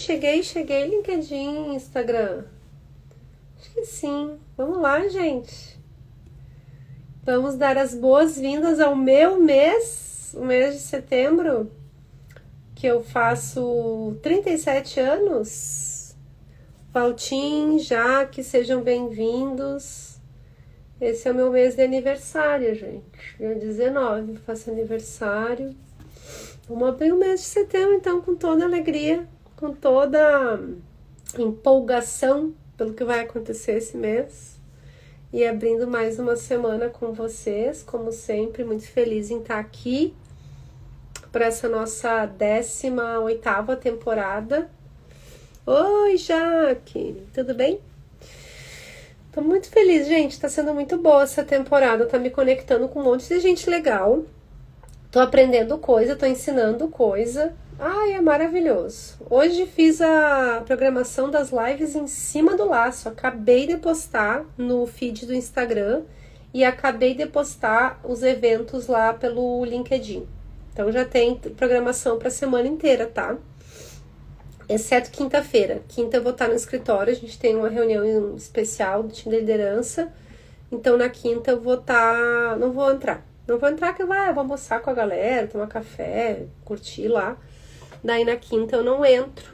Cheguei, LinkedIn, Instagram. Acho que sim. Vamos lá, gente. Vamos dar as boas-vindas ao meu mês, o mês de setembro, que eu faço 37 anos. Valtim, Jaque, sejam bem-vindos. Esse é o meu mês de aniversário, gente. Dia 19, faço aniversário. Vamos abrir o mês de setembro, então, com toda alegria, com toda empolgação pelo que vai acontecer esse mês. E abrindo mais uma semana com vocês, como sempre, muito feliz em estar aqui para essa nossa 18ª temporada. Oi, Jaque, tudo bem? Tô muito feliz, gente, tá sendo muito boa essa temporada, tá me conectando com um monte de gente legal. Tô aprendendo coisa, tô ensinando coisa. Ai, é maravilhoso. Hoje fiz a programação das lives em cima do laço. Acabei de postar no feed do Instagram e acabei de postar os eventos lá pelo LinkedIn. Então já tem programação para a semana inteira, tá? Exceto quinta-feira. Quinta eu vou estar no escritório, a gente tem uma reunião especial do time de liderança. Então na quinta eu vou estar... Não vou entrar que eu vou almoçar com a galera, tomar café, curtir lá. Daí na quinta eu não entro,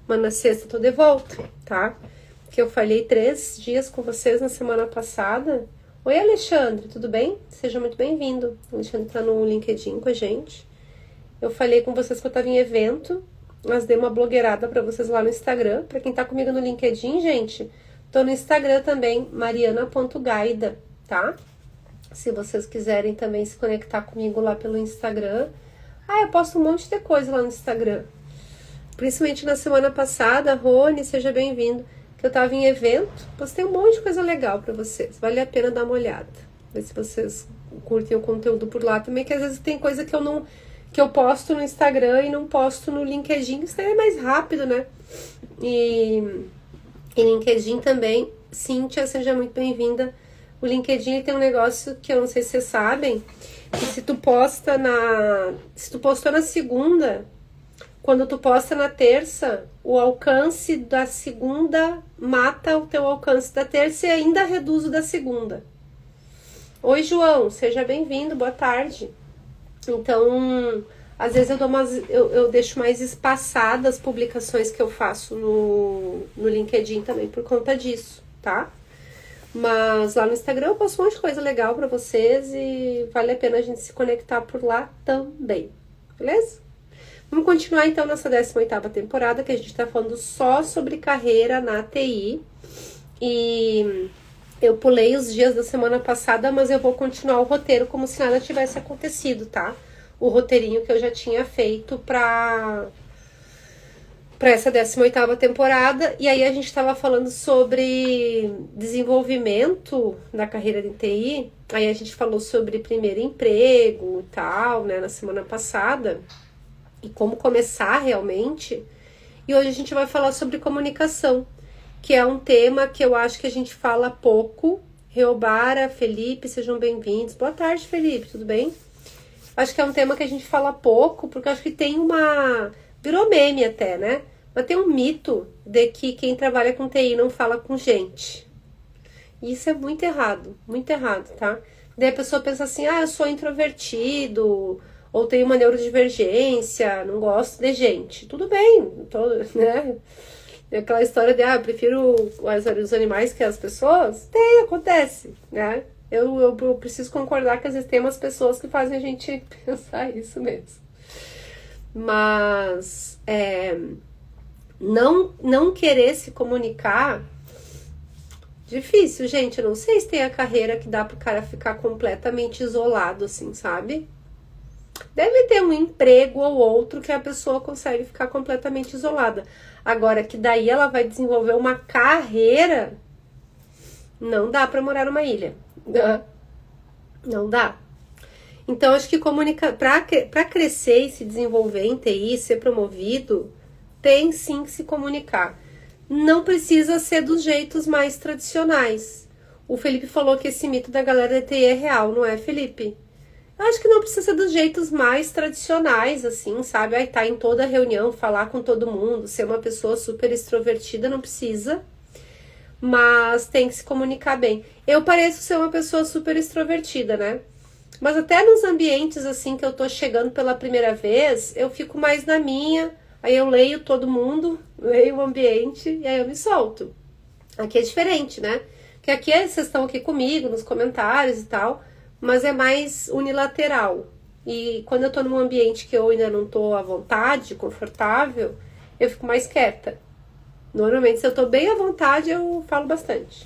mas na sexta eu tô de volta, tá? Que eu falei 3 dias com vocês na semana passada. Oi, Alexandre, tudo bem? Seja muito bem-vindo. O Alexandre tá no LinkedIn com a gente. Eu falei com vocês que eu tava em evento, mas dei uma blogueirada pra vocês lá no Instagram. Pra quem tá comigo no LinkedIn, gente, tô no Instagram também, mariana.gaida, tá? Se vocês quiserem também se conectar comigo lá pelo Instagram. Eu posto um monte de coisa lá no Instagram. Principalmente na semana passada, Rony, seja bem-vindo. Que eu tava em evento, postei um monte de coisa legal pra vocês. Vale a pena dar uma olhada. Ver se vocês curtem o conteúdo por lá também, que às vezes tem coisa que eu posto no Instagram e não posto no LinkedIn. Isso aí é mais rápido, né? E LinkedIn também. Cíntia, seja muito bem-vinda. O LinkedIn tem um negócio que eu não sei se vocês sabem. E se tu postou na segunda, quando tu posta na terça, o alcance da segunda mata o teu alcance da terça e ainda reduz o da segunda. Oi, João, seja bem-vindo, boa tarde. Então, às vezes eu deixo mais espaçadas as publicações que eu faço no LinkedIn também por conta disso, tá? Mas lá no Instagram eu posto um monte de coisa legal pra vocês e vale a pena a gente se conectar por lá também, beleza? Vamos continuar então nessa 18ª temporada, que a gente tá falando só sobre carreira na TI. E eu pulei os dias da semana passada, mas eu vou continuar o roteiro como se nada tivesse acontecido, tá? O roteirinho que eu já tinha feito pra essa 18ª temporada, e aí a gente estava falando sobre desenvolvimento na carreira de TI, aí a gente falou sobre primeiro emprego e tal, né, na semana passada, e como começar realmente, e hoje a gente vai falar sobre comunicação, que é um tema que eu acho que a gente fala pouco. Reobara, Felipe, sejam bem-vindos. Boa tarde, Felipe, tudo bem? Acho que é um tema que a gente fala pouco, porque acho que tem virou meme até, né? Mas tem um mito de que quem trabalha com TI não fala com gente. E isso é muito errado, tá? Daí a pessoa pensa assim, eu sou introvertido, ou tenho uma neurodivergência, não gosto de gente. Tudo bem, né? Aquela história de, eu prefiro os animais que as pessoas. Acontece, né? Eu preciso concordar que às vezes tem umas pessoas que fazem a gente pensar isso mesmo. Mas não querer se comunicar, difícil, gente. Eu não sei se tem a carreira que dá pro cara ficar completamente isolado, assim, sabe? Deve ter um emprego ou outro que a pessoa consegue ficar completamente isolada. Agora, que daí ela vai desenvolver uma carreira, não dá pra morar numa ilha. Não dá. Então, acho que para crescer e se desenvolver em TI, ser promovido, tem sim que se comunicar. Não precisa ser dos jeitos mais tradicionais. O Felipe falou que esse mito da galera da TI é real, não é, Felipe? Acho que não precisa ser dos jeitos mais tradicionais, assim, sabe? Aí tá em toda reunião, falar com todo mundo, ser uma pessoa super extrovertida, não precisa. Mas tem que se comunicar bem. Eu pareço ser uma pessoa super extrovertida, né? Mas até nos ambientes, assim, que eu tô chegando pela primeira vez, eu fico mais na minha, aí eu leio todo mundo, leio o ambiente, e aí eu me solto. Aqui é diferente, né? Porque aqui vocês estão aqui comigo, nos comentários e tal, mas é mais unilateral. E quando eu tô num ambiente que eu ainda não tô à vontade, confortável, eu fico mais quieta. Normalmente, se eu tô bem à vontade, eu falo bastante.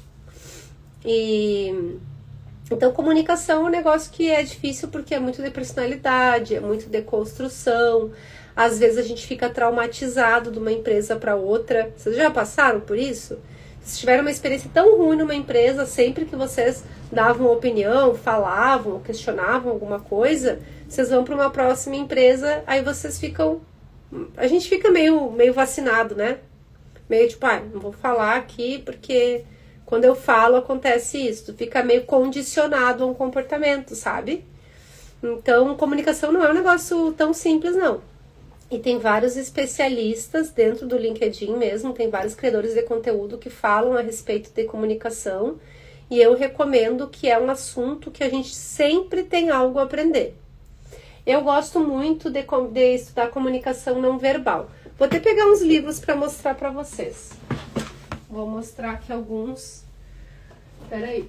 Então, comunicação é um negócio que é difícil porque é muito de personalidade, é muito de construção. Às vezes a gente fica traumatizado de uma empresa para outra. Vocês já passaram por isso? Se tiveram uma experiência tão ruim numa empresa, sempre que vocês davam opinião, falavam, questionavam alguma coisa, vocês vão para uma próxima empresa, aí vocês ficam... A gente fica meio vacinado, né? Meio tipo, não vou falar aqui porque quando eu falo acontece isso. Tu fica meio condicionado a um comportamento, sabe? Então, comunicação não é um negócio tão simples, não. E tem vários especialistas dentro do LinkedIn mesmo, tem vários criadores de conteúdo que falam a respeito de comunicação. E eu recomendo, que é um assunto que a gente sempre tem algo a aprender. Eu gosto muito de estudar comunicação não verbal. Vou até pegar uns livros para mostrar para vocês. Vou mostrar aqui alguns. Peraí.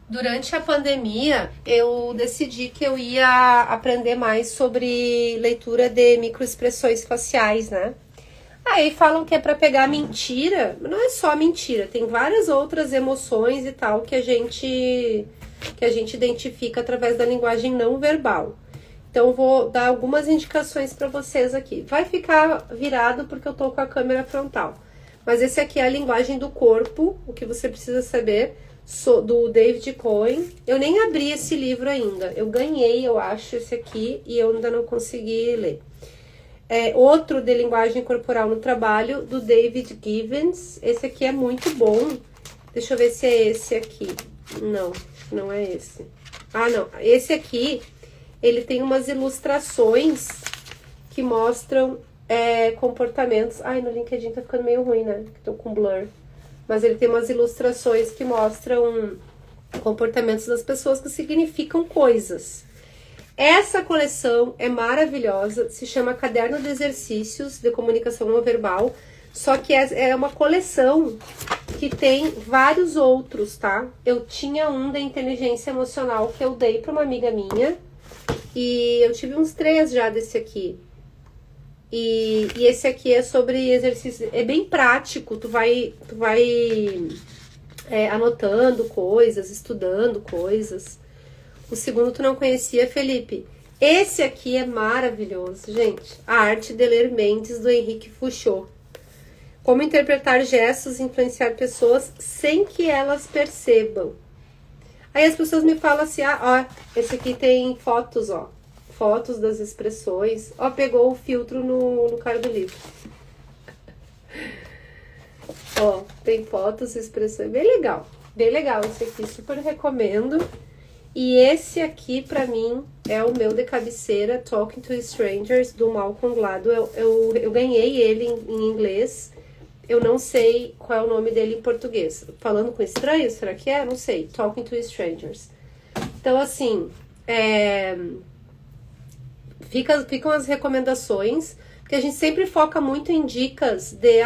Durante a pandemia, eu decidi que eu ia aprender mais sobre leitura de microexpressões faciais, né? Aí falam que é para pegar mentira, mas não é só mentira, tem várias outras emoções e tal que a gente identifica através da linguagem não verbal. Então, eu vou dar algumas indicações para vocês aqui. Vai ficar virado porque eu tô com a câmera frontal. Mas esse aqui é a linguagem do corpo, o que você precisa saber, do David Cohen. Eu nem abri esse livro ainda. Eu ganhei, eu acho, esse aqui, e eu ainda não consegui ler. Outro de linguagem corporal no trabalho, do David Givens. Esse aqui é muito bom. Deixa eu ver se é esse aqui. Não é esse. Ah, não. Esse aqui... Ele tem umas ilustrações que mostram comportamentos... Ai, no LinkedIn tá ficando meio ruim, né? Tô com blur. Mas ele tem umas ilustrações que mostram comportamentos das pessoas que significam coisas. Essa coleção é maravilhosa, se chama Caderno de Exercícios de Comunicação Não Verbal. Só que é uma coleção que tem vários outros, tá? Eu tinha um da inteligência emocional que eu dei para uma amiga minha. E eu tive uns 3 já desse aqui. E esse aqui é sobre exercício. É bem prático. Tu vai anotando coisas, estudando coisas. O segundo tu não conhecia, Felipe. Esse aqui é maravilhoso, gente. A Arte de Ler Mentes, do Henrique Foucault. Como interpretar gestos e influenciar pessoas sem que elas percebam. Aí as pessoas me falam assim, esse aqui tem fotos, fotos das expressões. Pegou o filtro no cara do livro. Tem fotos e expressões, bem legal esse aqui, super recomendo. E esse aqui, pra mim, é o meu de cabeceira, Talking to Strangers, do Malcolm Gladwell. Eu ganhei ele em inglês. Eu não sei qual é o nome dele em português. Falando com estranhos, será que é? Não sei. Talking to Strangers. Então, assim, ficam as recomendações, porque a gente sempre foca muito em dicas de,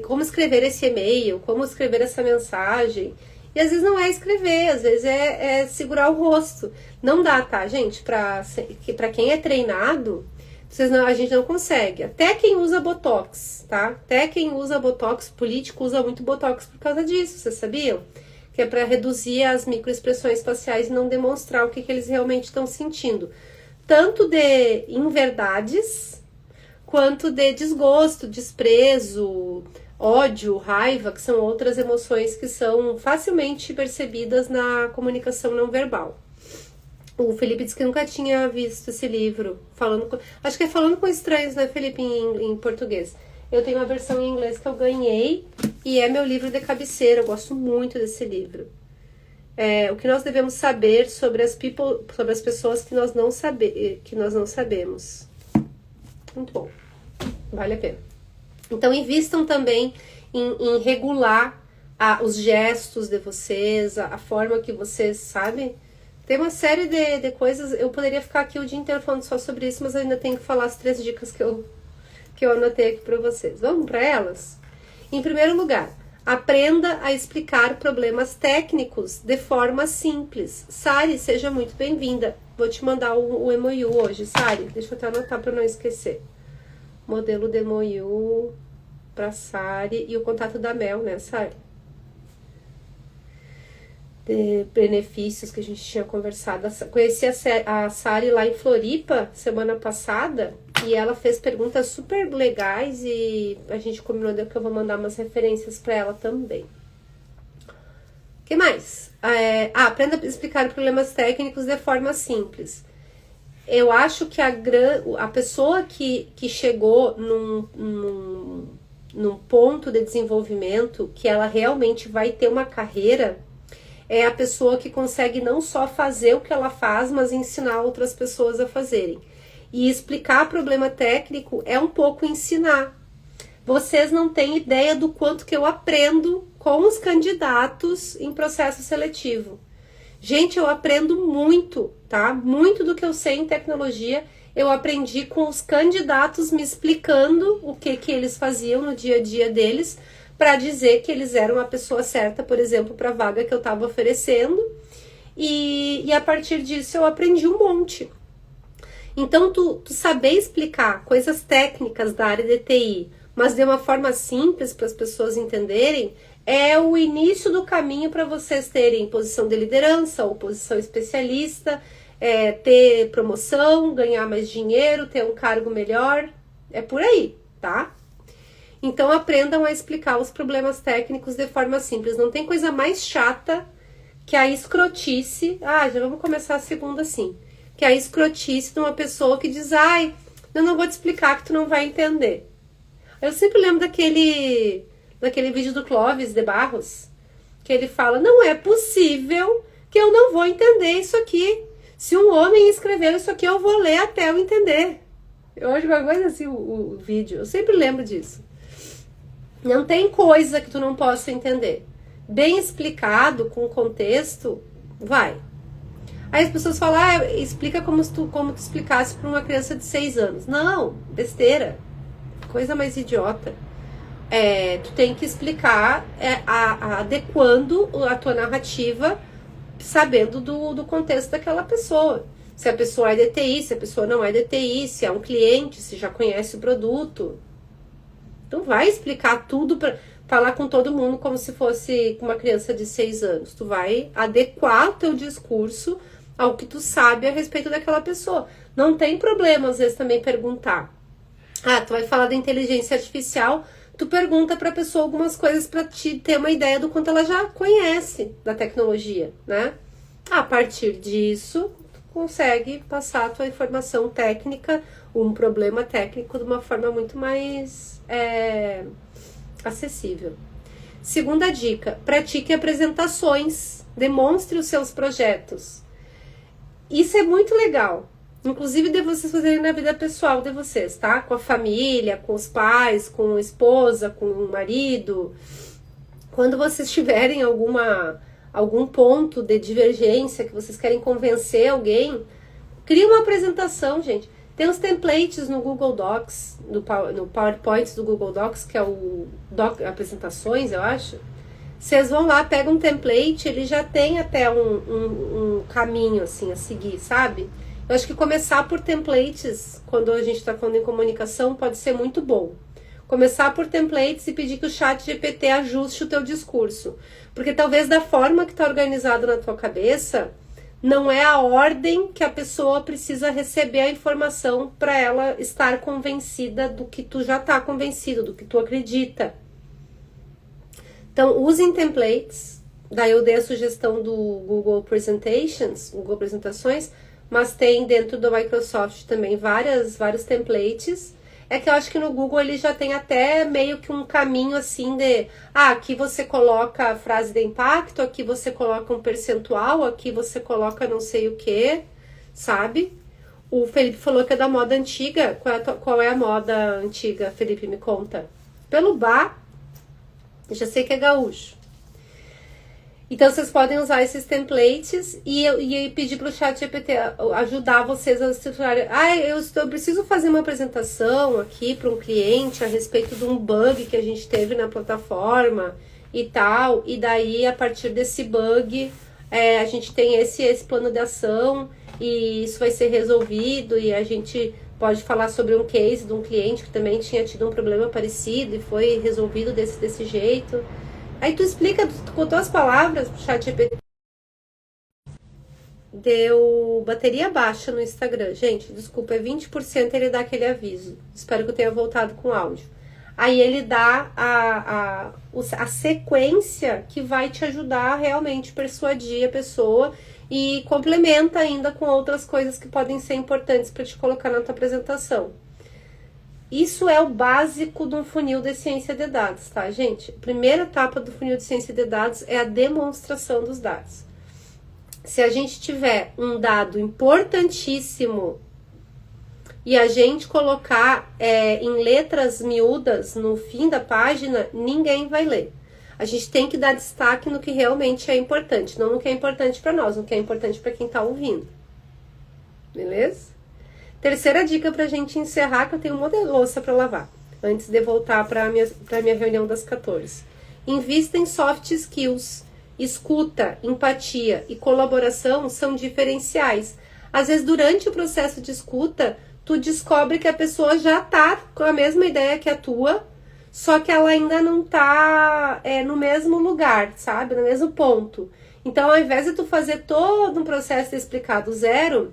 como escrever esse e-mail, como escrever essa mensagem. E às vezes não é escrever, às vezes é segurar o rosto. Não dá, tá, gente? Pra quem é treinado... a gente não consegue. Até quem usa Botox, tá? Até quem usa Botox, político usa muito Botox por causa disso, vocês sabiam? Que é para reduzir as microexpressões faciais e não demonstrar o que eles realmente estão sentindo. Tanto de inverdades, quanto de desgosto, desprezo, ódio, raiva, que são outras emoções que são facilmente percebidas na comunicação não verbal. O Felipe disse que nunca tinha visto esse livro. Acho que é Falando com Estranhos, né, Felipe, em português. Eu tenho uma versão em inglês que eu ganhei e é meu livro de cabeceira. Eu gosto muito desse livro. o que nós devemos saber sobre sobre as pessoas que nós não sabemos. Muito bom. Vale a pena. Então, invistam também em regular os gestos de vocês, a forma que vocês sabem. Tem uma série de coisas. Eu poderia ficar aqui o dia inteiro falando só sobre isso, mas eu ainda tenho que falar as 3 dicas que eu anotei aqui para vocês. Vamos para elas? Em primeiro lugar, aprenda a explicar problemas técnicos de forma simples. Sari, seja muito bem-vinda. Vou te mandar o MOU hoje, Sari. Deixa eu até anotar para não esquecer. Modelo de MOU para Sari e o contato da Mel, né, Sari? De benefícios que a gente tinha conversado. Conheci a Sari lá em Floripa semana passada e ela fez perguntas super legais e a gente combinou que eu vou mandar umas referências para ela também. O que mais? Aprenda a explicar problemas técnicos de forma simples. Eu acho que a pessoa que chegou num ponto de desenvolvimento que ela realmente vai ter uma carreira é a pessoa que consegue não só fazer o que ela faz, mas ensinar outras pessoas a fazerem. E explicar problema técnico é um pouco ensinar. Vocês não têm ideia do quanto que eu aprendo com os candidatos em processo seletivo. Gente, eu aprendo muito, tá? Muito do que eu sei em tecnologia, eu aprendi com os candidatos me explicando o que eles faziam no dia a dia deles, para dizer que eles eram a pessoa certa, por exemplo, para a vaga que eu estava oferecendo. E a partir disso eu aprendi um monte. Então, tu saber explicar coisas técnicas da área de TI, mas de uma forma simples para as pessoas entenderem, é o início do caminho para vocês terem posição de liderança ou posição especialista, ter promoção, ganhar mais dinheiro, ter um cargo melhor. É por aí, tá? Então, aprendam a explicar os problemas técnicos de forma simples. Não tem coisa mais chata que a escrotice. Já vamos começar a segunda assim. Que a escrotice de uma pessoa que diz: eu não vou te explicar que tu não vai entender. Eu sempre lembro daquele vídeo do Clóvis de Barros, que ele fala: não é possível que eu não vou entender isso aqui. Se um homem escreveu isso aqui, eu vou ler até eu entender. Eu acho uma coisa assim o vídeo. Eu sempre lembro disso. Não tem coisa que tu não possa entender. Bem explicado, com contexto, vai. Aí as pessoas falam: explica como tu explicasse para uma criança de 6 anos. Não, besteira. Coisa mais idiota. Tu tem que explicar adequando a tua narrativa, sabendo do contexto daquela pessoa. Se a pessoa é DTI, se a pessoa não é DTI, se é um cliente, se já conhece o produto. Tu vai explicar tudo para falar com todo mundo como se fosse uma criança de 6 anos. Tu vai adequar o teu discurso ao que tu sabe a respeito daquela pessoa. Não tem problema, às vezes, também perguntar. Tu vai falar da inteligência artificial, tu pergunta pra pessoa algumas coisas pra te ter uma ideia do quanto ela já conhece da tecnologia, né? A partir disso, tu consegue passar a tua informação técnica, um problema técnico de uma forma muito mais acessível. Segunda dica: pratique apresentações, demonstre os seus projetos. Isso é muito legal, inclusive de vocês fazerem na vida pessoal de vocês, tá? Com a família, com os pais, com a esposa, com o marido. Quando vocês tiverem algum ponto de divergência que vocês querem convencer alguém, cria uma apresentação, gente. Tem os templates no Google Docs, no PowerPoint do Google Docs, que é o apresentações, eu acho. Vocês vão lá, pegam um template, ele já tem até um caminho assim a seguir, sabe? Eu acho que começar por templates, quando a gente está falando em comunicação, pode ser muito bom. Começar por templates e pedir que o chat GPT ajuste o teu discurso. Porque talvez da forma que está organizado na tua cabeça, não é a ordem que a pessoa precisa receber a informação para ela estar convencida do que tu já está convencido, do que tu acredita. Então, usem templates. Daí eu dei a sugestão do Google Presentations, Google Apresentações, mas tem dentro do Microsoft também vários templates. É que eu acho que no Google ele já tem até meio que um caminho assim de... Ah, aqui você coloca a frase de impacto, aqui você coloca um percentual, aqui você coloca não sei o que, sabe? O Felipe falou que é da moda antiga. Qual é a moda antiga, Felipe? Me conta. Pelo bar, já sei que é gaúcho. Então, vocês podem usar esses templates e pedir para o ChatGPT ajudar vocês a estruturarem. Eu preciso fazer uma apresentação aqui para um cliente a respeito de um bug que a gente teve na plataforma e tal. E daí, a partir desse bug, a gente tem esse plano de ação e isso vai ser resolvido. E a gente pode falar sobre um case de um cliente que também tinha tido um problema parecido e foi resolvido desse jeito. Aí tu explica com tuas palavras pro ChatGPT. Deu bateria baixa no Instagram. Gente, desculpa, é 20%, ele dá aquele aviso. Espero que eu tenha voltado com áudio. Aí ele dá a sequência que vai te ajudar a realmente persuadir a pessoa e complementa ainda com outras coisas que podem ser importantes para te colocar na tua apresentação. Isso é o básico de um funil de ciência de dados, tá, gente? A primeira etapa do funil de ciência de dados é a demonstração dos dados. Se a gente tiver um dado importantíssimo e a gente colocar em letras miúdas no fim da página, ninguém vai ler. A gente tem que dar destaque no que realmente é importante, não no que é importante para nós, no que é importante para quem está ouvindo. Beleza? Terceira dica pra gente encerrar, que eu tenho um monte de louça pra lavar, antes de voltar pra minha reunião das 14. Invista em soft skills. Escuta, empatia e colaboração são diferenciais. Às vezes, durante o processo de escuta, tu descobre que a pessoa já tá com a mesma ideia que a tua, só que ela ainda não tá no mesmo lugar, sabe? No mesmo ponto. Então, ao invés de tu fazer todo um processo de explicar do zero,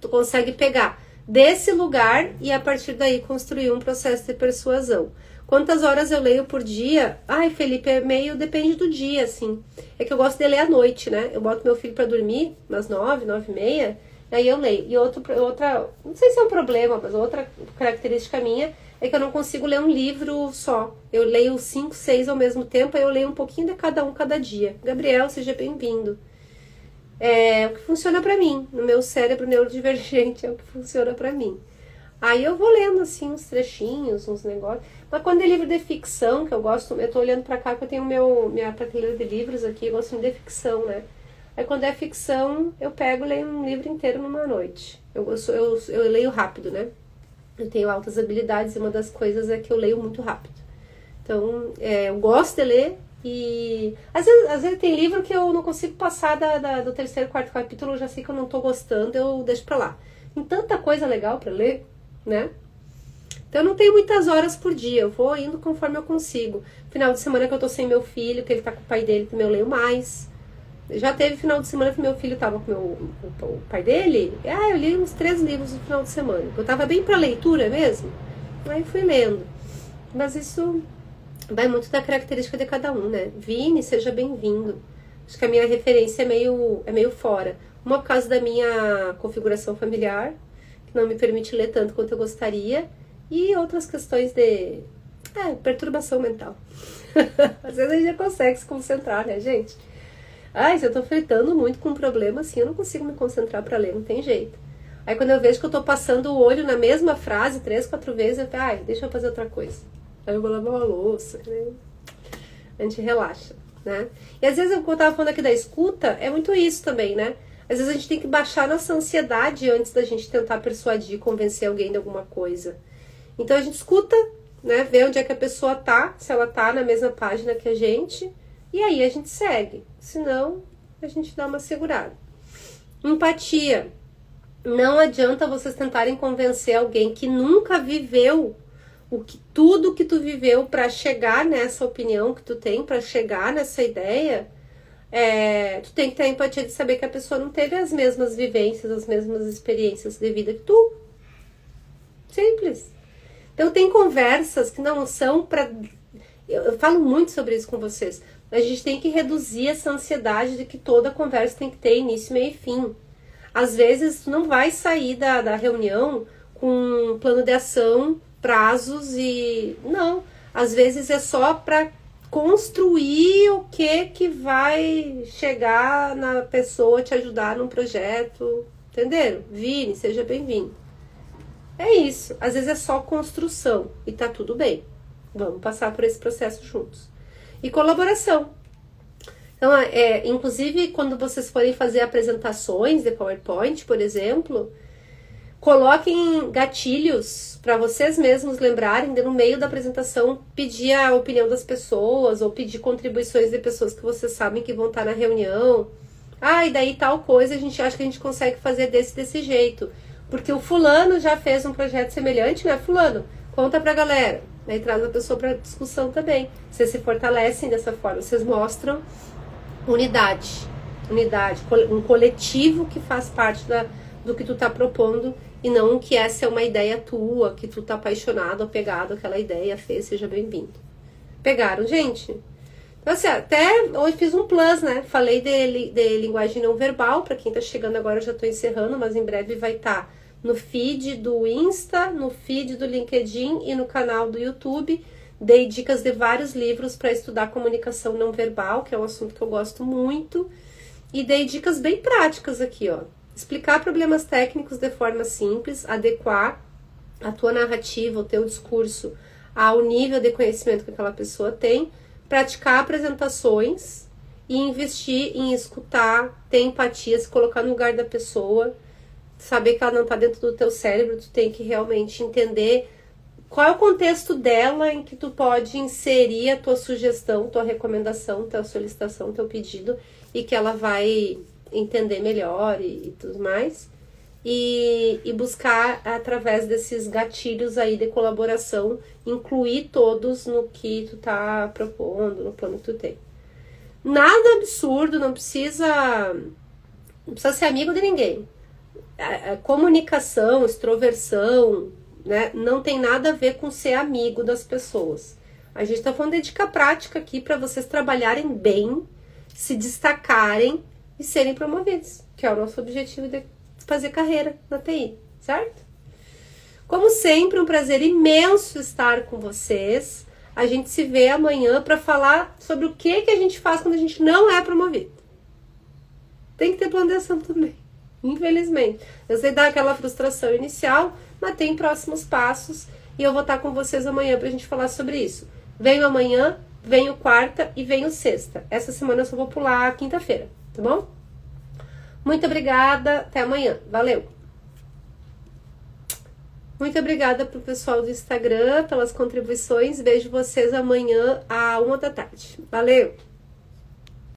tu consegue pegar desse lugar e a partir daí construir um processo de persuasão. Quantas horas eu leio por dia? Ai, Felipe, depende do dia, assim. É que eu gosto de ler à noite, né? Eu boto meu filho pra dormir, umas 9, 9h30, aí eu leio. E outra, não sei se é um problema, mas outra característica minha é que eu não consigo ler um livro só. Eu leio 5, 6 ao mesmo tempo, aí eu leio um pouquinho de cada um cada dia. Gabriel, seja bem-vindo. É o que funciona pra mim, no meu cérebro neurodivergente é o que funciona pra mim. Aí eu vou lendo assim uns trechinhos, uns negócios. Mas quando é livro de ficção, que eu gosto, eu tô olhando pra cá que eu tenho minha prateleira de livros aqui, eu gosto de ficção, né? Aí quando é ficção, eu pego e leio um livro inteiro numa noite. Eu leio rápido, né? Eu tenho altas habilidades e uma das coisas é que eu leio muito rápido. Então, eu gosto de ler. E às vezes tem livro que eu não consigo passar do terceiro, quarto capítulo, eu já sei que eu não tô gostando, eu deixo pra lá. Tem tanta coisa legal pra ler, né? Então eu não tenho muitas horas por dia, eu vou indo conforme eu consigo. Final de semana que eu tô sem meu filho, que ele tá com o pai dele, também eu leio mais. Já teve final de semana que meu filho tava com o pai dele, eu li uns 3 livros no final de semana. Eu tava bem pra leitura mesmo, aí fui lendo. Mas isso vai muito da característica de cada um, né? Vini, seja bem-vindo. Acho que a minha referência é meio fora. Uma por causa da minha configuração familiar, que não me permite ler tanto quanto eu gostaria, e outras questões de perturbação mental. Às vezes a gente já consegue se concentrar, né, gente? Se eu tô fritando muito com um problema, assim, eu não consigo me concentrar pra ler, não tem jeito. Aí quando eu vejo que eu tô passando o olho na mesma frase 3, 4 vezes, eu falo, deixa eu fazer outra coisa. Aí eu vou lavar uma louça, né? A gente relaxa, né? E às vezes, como eu tava falando aqui da escuta, é muito isso também, né? Às vezes a gente tem que baixar nossa ansiedade antes da gente tentar persuadir, convencer alguém de alguma coisa. Então a gente escuta, né? Vê onde é que a pessoa tá, se ela tá na mesma página que a gente, e aí a gente segue. Senão, a gente dá uma segurada. Empatia. Não adianta vocês tentarem convencer alguém que nunca viveu tudo que tu viveu para chegar nessa opinião que tu tem, para chegar nessa ideia. Tu tem que ter a empatia de saber que a pessoa não teve as mesmas vivências, as mesmas experiências de vida que tu. Simples. Então tem conversas que não são para... Eu falo muito sobre isso com vocês. A gente tem que reduzir essa ansiedade de que toda conversa tem que ter início, meio e fim. Às vezes tu não vai sair da reunião com um plano de ação prazos e não, às vezes é só para construir o que vai chegar na pessoa, te ajudar num projeto, entenderam? Vini, seja bem-vindo. É isso, às vezes é só construção e tá tudo bem. Vamos passar por esse processo juntos. E colaboração. Então, inclusive, quando vocês forem fazer apresentações de PowerPoint, por exemplo, coloquem gatilhos para vocês mesmos lembrarem de, no meio da apresentação, pedir a opinião das pessoas ou pedir contribuições de pessoas que vocês sabem que vão estar na reunião. E daí tal coisa a gente acha que a gente consegue fazer desse jeito. Porque o fulano já fez um projeto semelhante, né? Fulano, conta pra galera. Aí traz a pessoa para discussão também. Vocês se fortalecem dessa forma, vocês mostram unidade, um coletivo que faz parte do que tu tá propondo e não que essa é uma ideia tua, que tu tá apaixonado ou pegado àquela ideia, fez, seja bem-vindo. Pegaram, gente? Então, assim, até hoje fiz um plus, né? Falei de linguagem não verbal, para quem tá chegando agora eu já tô encerrando, mas em breve vai estar no feed do Insta, no feed do LinkedIn e no canal do YouTube. Dei dicas de vários livros para estudar comunicação não verbal, que é um assunto que eu gosto muito. E dei dicas bem práticas aqui, ó. Explicar problemas técnicos de forma simples, adequar a tua narrativa, o teu discurso ao nível de conhecimento que aquela pessoa tem, praticar apresentações e investir em escutar, ter empatia, se colocar no lugar da pessoa, saber que ela não está dentro do teu cérebro, tu tem que realmente entender qual é o contexto dela em que tu pode inserir a tua sugestão, tua recomendação, tua solicitação, teu pedido, e que ela vai entender melhor e tudo mais. E buscar, através desses gatilhos aí de colaboração, incluir todos no que tu tá propondo, no plano que tu tem. Nada absurdo, não precisa ser amigo de ninguém. A comunicação, extroversão, né, não tem nada a ver com ser amigo das pessoas. A gente tá falando de dica prática aqui para vocês trabalharem bem, se destacarem e serem promovidos, que é o nosso objetivo de fazer carreira na TI, certo? Como sempre, um prazer imenso estar com vocês. A gente se vê amanhã para falar sobre o que a gente faz quando a gente não é promovido. Tem que ter plano de ação também, infelizmente. Eu sei dar aquela frustração inicial, mas tem próximos passos e eu vou estar com vocês amanhã pra gente falar sobre isso. Venho amanhã, venho quarta e venho sexta. Essa semana eu só vou pular a quinta-feira, tá bom? Muito obrigada, até amanhã, valeu! Muito obrigada pro pessoal do Instagram pelas contribuições, vejo vocês amanhã à 1h da tarde, valeu!